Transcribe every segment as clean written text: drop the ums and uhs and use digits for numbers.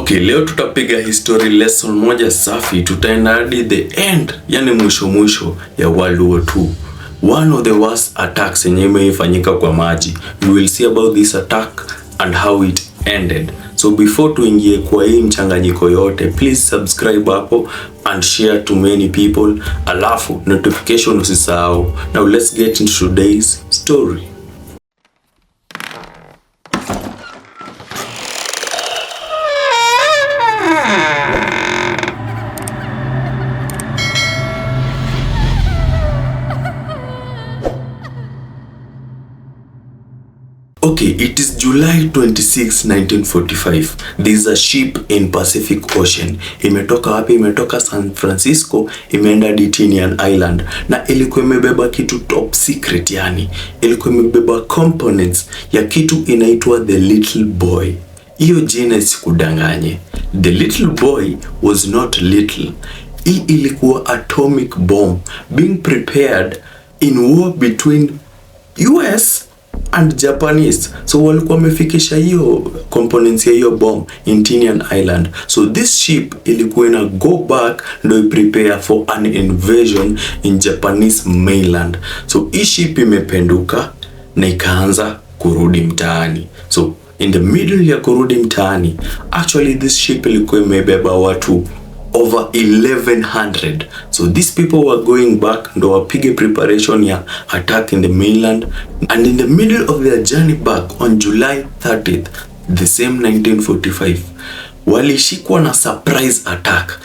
Okay, leo tutapiga history lesson moja safi, tutaenda hadi the end, yani mwisho ya World War II. One of the worst attacks yenye imefanyika kwa maji. We will see about this attack and how it ended. So before tuingie kwa hii mchanganyiko yote, please subscribe hapo and share to many people. Alafu notification usisahau. Now let's get into today's story. Okay, it is July 26, 1945. There is a ship in Pacific Ocean. Imetoka wapi? Imetoka San Francisco, imeenda Indian Island. Na ilikuwa imebeba kitu top secret yani. Ilikuwa imebeba components ya kitu inaitwa the little boy. Hiyo jina isikudanganye. The little boy was not little. Hii ilikuwa atomic bomb being prepared in war between US and Japanese. So walikuwa wamefikisha hiyo components ya hiyo bomb Indian Island. So this ship ilikuwa ina go back ndo prepare for an invasion in Japanese mainland. So hii ship imependuka na ikaanza kurudi mtaani. So in the middle ya kurudi mtaani, actually this ship ilikuwa imebeba watu over 1100. So these people were going back ndo wapige preparation ya attack in the mainland. And in the middle of their journey back on July 30th, the same 1945, walishikwa na surprise attack,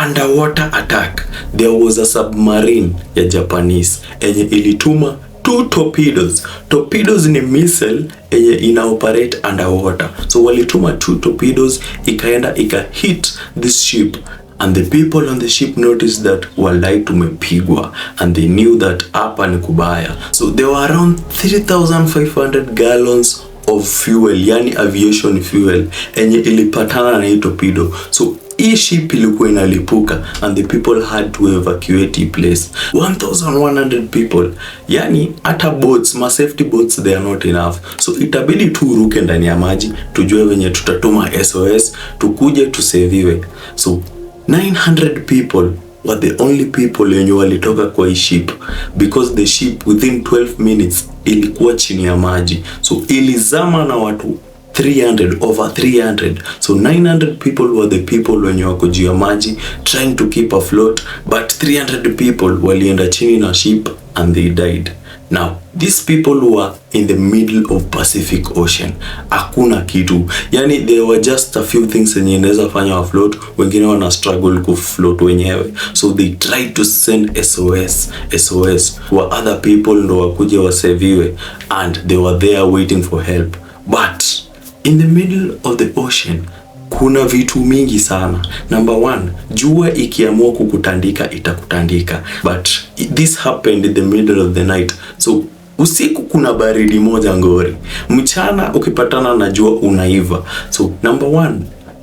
underwater attack. There was a submarine ya Japanese enye ilituma 2 torpedoes. Torpedoes ni missile enye ina operate underwater. So walituma 2 torpedoes, ikaenda hit this ship, and the people on the ship noticed that walai tumepigwa, and they knew that hapa ni kubaya. So there were around 3,500 gallons of fuel, yani aviation fuel, enye ilipatana na hii torpedo. So hii ship ilikuwa inalipuka and the people had to evacuate the place. 1,100 people. Yani hata boats, ma safety boats, they are not enough. So itabidi turuke ndani ya maji, tujue venye tutatuma SOS, tukuje tuseviwe. So 900 people were the only people wenye walitoka kwa hii ship, because the ship within 12 minutes ilikuwa chini ya maji. So ilizama na watu 300, over 300. So 900 people were the people wenye wako juu ya maji trying to keep afloat, but 300 people walienda chini na ship and they died. Now these people were in the middle of Pacific Ocean. Hakuna kitu. Yani there were just a few things yenye inaweza fanya wa float, wengine wana struggle ku float wenyewe. So they tried to send SOS wa other people ndo wakuje waseviwe, and they were there waiting for help. But in the middle of the ocean kuna vitu mingi sana. Number 1, jua ikiamua kukutandika itakutandika. But this happened in the middle of the night. So usiku kuna baridi moja ngori, mchana ukipatana na jua unaiva. So number 1,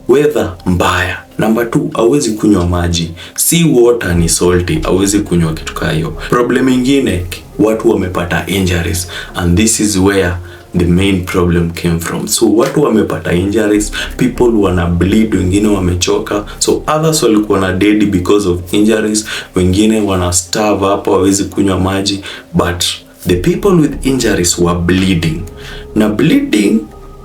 weather mbaya. Number 2, hauwezi kunywa maji. Sea water ni salty, hauwezi kunywa kitu kama hiyo. Problem ingine, watu wamepata injuries, and this is where the main problem came from. So watu wamepata injuries, people wana bleed, wengine wamechoka. So others walikuwa na dead because of injuries, wengine wana starve hapo, hawezi kunywa maji. But the people with injuries were bleeding. Na bleeding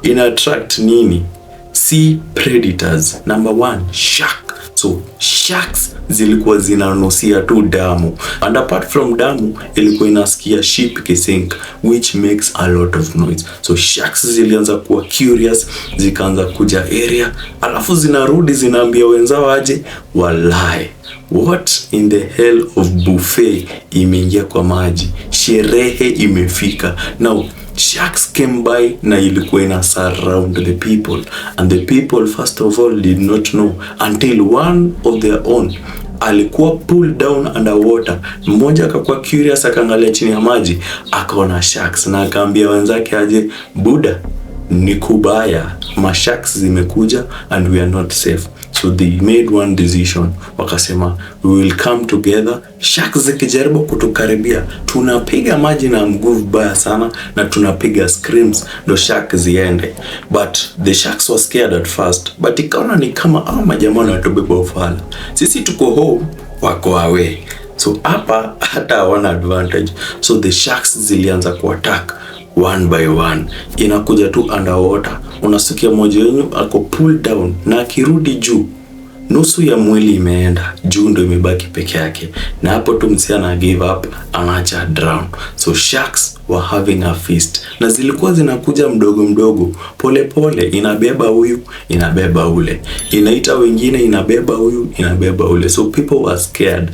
ina attract nini? Sea predators. Number 1, shark. So sharks zilikuwa zinanusia tu damu, and apart from damu ilikuwa inasikia ship kisink, which makes a lot of noise. So sharks zilianza kuwa curious, zikaanza kuja area, alafu zinarudi zinaambia wenzao aje, walai, what in the hell of buffet imeingia kwa maji, sherehe imefika. Now sharks came by na ilikuwa ina surround the people, and the people first of all did not know until one of their own alikuwa pulled down underwater. Mmoja akakuwa curious, akaangalia chini ya maji, akaona sharks, na akaambia wenzake aje, buda, ni kubaya, masharks zimekuja and we are not safe. So they made one decision, wakasema we will come together. Sharks zikijaribu kutukaribia, tunapiga maji na nguvu baya sana na tunapiga screams ndo shark ziende. But the sharks were scared at first, but ikaona ni kama majamaa wanatubeba ufala, sisi tuko home, wako away. So hapa hata hawana advantage. So the sharks zilianza kuattack one by one. Inakuja tu underwater, unasikia mmoja wenu ako pull down na akirudi juu nusu ya mwili imeenda, juu ndo imebaki peke yake, na hapo tu msichana give up, anacha drown. So sharks were having a feast, na zilikuwa zinakuja mdogo mdogo, pole pole, inabeba huyu, inabeba ule, inaita wengine, inabeba huyu, inabeba ule. So people were scared.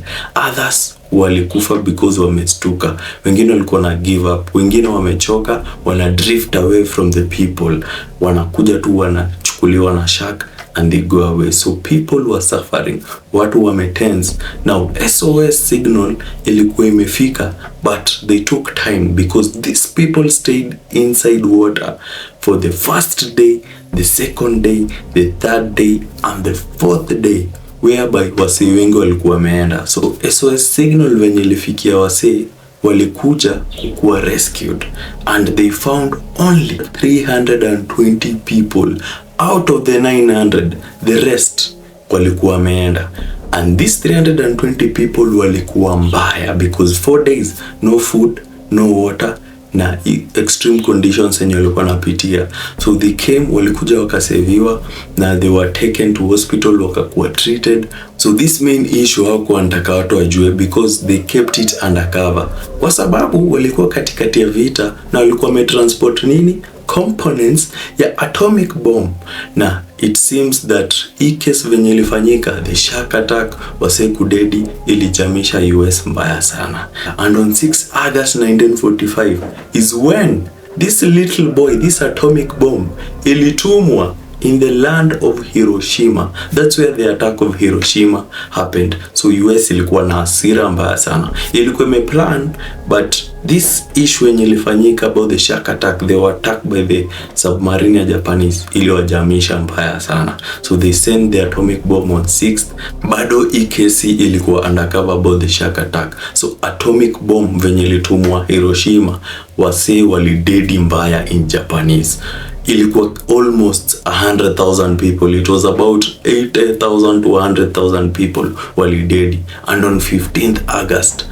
Others walikufa because wamestuka, wengine walikuwa na give up, wengine wamechoka, wana drift away from the people, wanakuja tu wanachukuliwa na shark and they go away. So people were suffering, watu wametense. Now SOS signal ilikuwa imefika, but they took time because these people stayed inside water for the first day, the second day, the third day and the fourth day, whereby wase wengi walikuwa wameenda. So SOS signal venye ilifikia wase walikuja kuwa rescued, and they found only 320 people out of the 900. The rest walikuwa wameenda, and these 320 people walikuwa mbaya because 4 days no food, no water na extreme conditions yenye walikuwa napitia. So they came, walikuja wakaseviwa na they were taken to hospital, wakakuwa treated. So this main issue hawakuwa wanataka watu wajue because they kept it undercover, kwa sababu walikuwa katikati ya vita na walikuwa wametransport nini, components ya atomic bomb. Na it seems that hii case venye ilifanyika, the shark attack wase kudedi, ilijamisha US mbaya sana. And on 6 August 1945 is when this little boy, this atomic bomb ilitumwa in the land of Hiroshima. That's where the attack of Hiroshima happened. So US ilikuwa na hasira mbaya sana, ilikuwa imeplan, but this issue yenye ilifanyika about the shark attack, they were attacked by the submarine ya Japanese, iliwajamisha mbaya sana. So they sent the atomic bomb on 6th. Bado hii kesi ilikuwa undercover about the shark attack. So atomic bomb venye ilitumwa Hiroshima, wase walidedi mbaya in Japanese. Ilikuwa almost 100,000 people. It was about 80,000 to 100,000 people walidedi. And on 15th August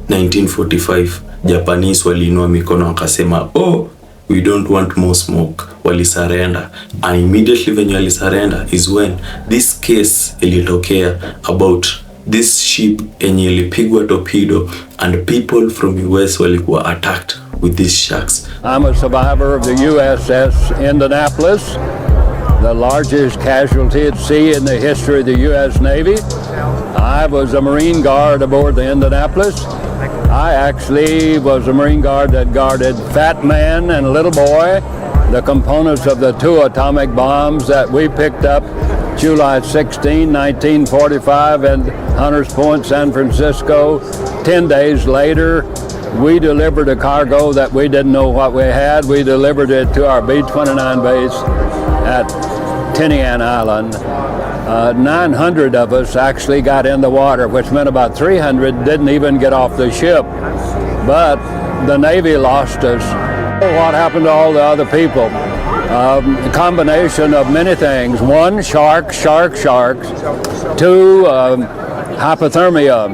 1945, Japanese waliinua mikono wakasema, we don't want more smoke. Walisurrender. And immediately when you surrender is when this case ilitokea about this ship enye ilipigwa torpedo and people from US walikuwa attacked with these sharks. I'm a survivor of the USS Indianapolis, the largest casualty at sea in the history of the U.S. Navy. I was a Marine Guard aboard the Indianapolis. I actually was a Marine Guard that guarded Fat Man and Little Boy, the components of the 2 atomic bombs that we picked up July 16, 1945 in Hunters Point, San Francisco. 10 days later, we delivered a cargo that we didn't know what we had. We delivered it to our B-29 base at Tinian Island. 900 of us actually got in the water, which meant about 300 didn't even get off the ship. But the Navy lost us. What happened to all the other people? A combination of many things. 1, sharks. 2, hypothermia.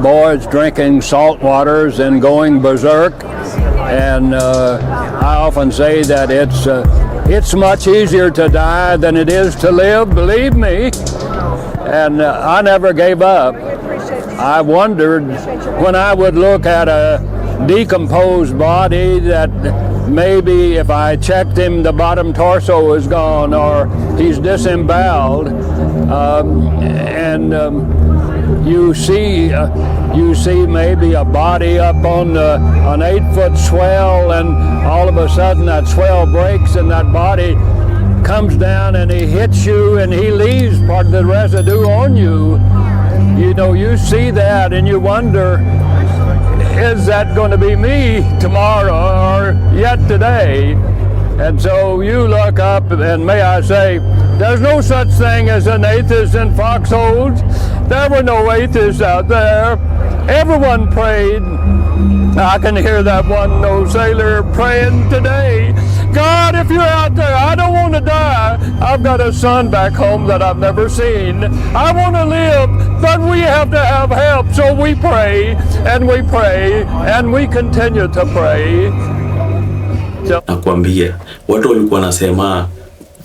Boys drinking salt waters and going berserk. And I often say that it's much easier to die than it is to live, believe me. And I never gave up. I wondered when I would look at a decomposed body that maybe if I checked him, the bottom torso is gone or he's disemboweled. You see maybe a body up on an 8-foot swell, and all of a sudden that swell breaks and that body comes down and he hits you and he leaves part of the residue on you. You know, you see that and you wonder, is that going to be me tomorrow or yet today? And so you look up, and may I say, there's no such thing as an atheist in foxholes. There were no atheists out there. Everyone prayed. I can hear that one old sailor praying today. God, if you're out there, I don't want to die. I've got a son back home that I've never seen. I want to live, but we have to have help. So we pray, and we pray, and we continue to pray. Nakwambia watu walikuwa nasema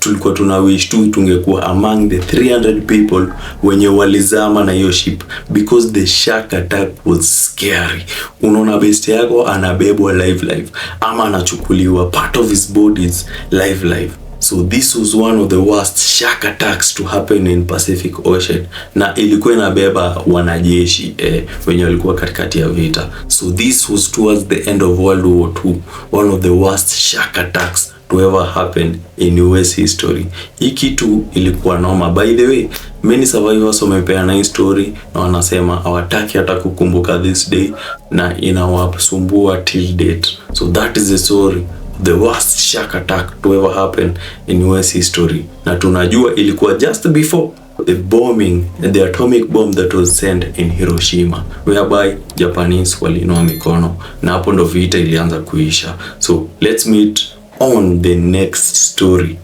tulikuwa tuna wish tu tungekuwa among the 300 people wenye walizama na hiyo ship, because the shark attack was scary. Unaona best yako anabebwa live ama anachukuliwa part of his bodies live. So this was one of the worst shark attacks to happen in Pacific Ocean, na ilikuwa inabeba wanajeshi wenye walikuwa katikati ya vita. So this was towards the end of World War II, one of the worst shark attacks to ever happen in US history. Hii kitu ilikuwa noma. By the way, many survivors wamepeana hii story na wanasema hawataki hata kukumbuka this day na inawasumbua till date. So that is the story, the worst shark attack to ever happen in US history. Na tunajua ilikuwa just before the bombing, the atomic bomb that was sent in Hiroshima, whereby Japanese walinoa mikono na hapo ndo vita ilianza kuisha. So let's meet on the next story.